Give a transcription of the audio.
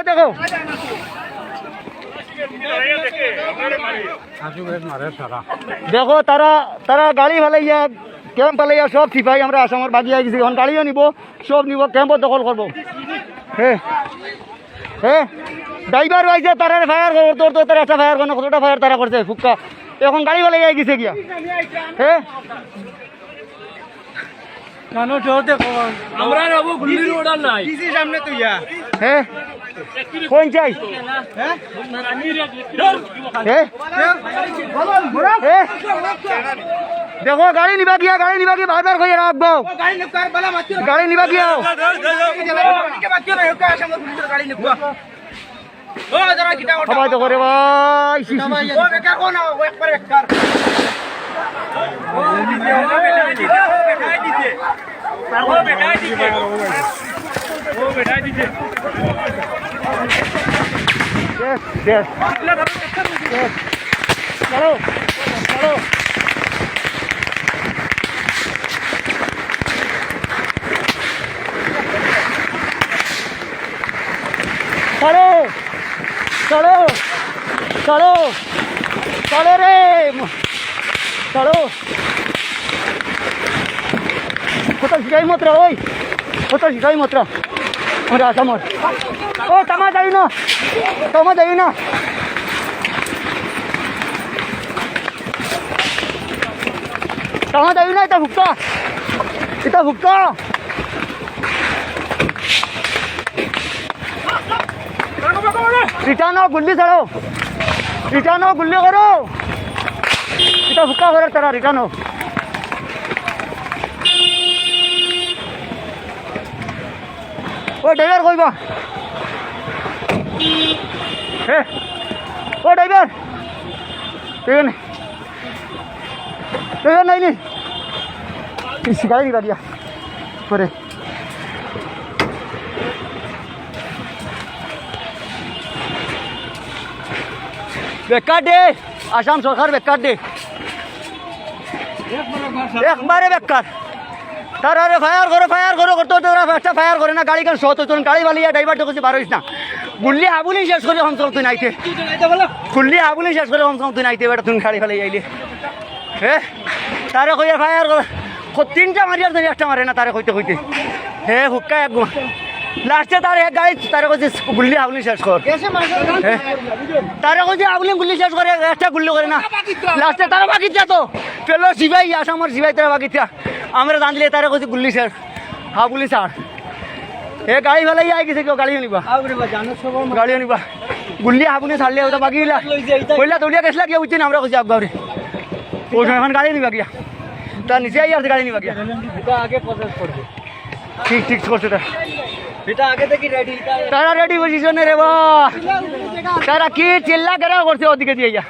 দেখো দেখো তারা তারা গাড়ি ফেলাইয়া ক্যাম্প ফেলাইয়া সব সিপাহী আমরা আসামের বাগি আই গেছি এখন গাড়িও নিব সব নিব ক্যাম্পত দখল করবো হ্যাঁ হ্যাঁ ড্রাইভার পাইছে তারা ফায়ার করবো তোর তো তারা একটা ফায়ার করো কতটা ফায়ার তারা করছে ফুক্কা এখন গাড়ি ফেলাইয়া গেছে গিয়া হ্যাঁ আমরা যাবো গুলির অর্ডার নাই সামনে তুই হ্যাঁ কোন চাই দেখো গাড়ি নিবা গিয়া বারবার কইয়া রাখবো গাড়ি নিবা গিয়া সবাই তো করে ভাই চলো চলো চলো চলো চলো চলো রে চলো কোথাও শিখাই মাত্রা ওই কোথাও শিখাই মাত্রা আমরা আসামত ও তামা যাই না তামা যাই না তামা যাই না এটা ভুক্তা রিটার্ন গুল্লি ছাড়ো রিটার্ন গুল্লি করো এটা ভুক্কা করে তারা রিটার্ন ও ড্রাইভার কইবা হে ও ড্রাইভার ড্রাইভার নাই নি শিকাই নিবা দিয়া করে বেকার দে আসাম সরকার বেকার দে একবারে বেকার তারা ফায়ার করো করতে একটা ফায়ার করে না গাড়ি কেন শত গাড়ি বালিয়া ড্রাইভার ঢুকেছি বারোইস না গুল্লি আবুলি শেষ করে হমসম তুই নাইতে গুল্লি আবুলি শেষ করে হমসম তুই নাইতে বেটা তুমি গাড়ি ফেলে যাইলি হ্যাঁ তারে কইয়া ফায়ার করে তিনটা মারিয়ার ধরে একটা মারে না তারে কইতে হে হুক্কা এক লাস্টে তার এক গাড়ি তারে কইছে গুল্লি আবুলি শেষ কর তারে কইছে আবুলি গুল্লি শেষ করে একটা গুল্লি করে না লাস্টে তারা বাকি তো পেলো সিবাই আসামের সিবাই তারা বাকি আমরা জানলে তারা কইছে গুল্লি শেষ হাবুলি ছাড় এ গাড়ি ফেলাই আই গেছে কেউ গাড়িও নিবা গুল্লি হাবুলি ছাড়লে ওটা বাকি কইলা দৌড়িয়া গেছিলা গিয়া বুঝছি না আমরা কইছি আগারে ওই সময় এখন গাড়ি নিবা গিয়া তার নিচে আই আছে গাড়ি নিবা গিয়া ঠিক করছে তারা রেডি পজিশনে রে বা তারা কি চিল্লা কেরা করছে ওদিকে দিয়ে যা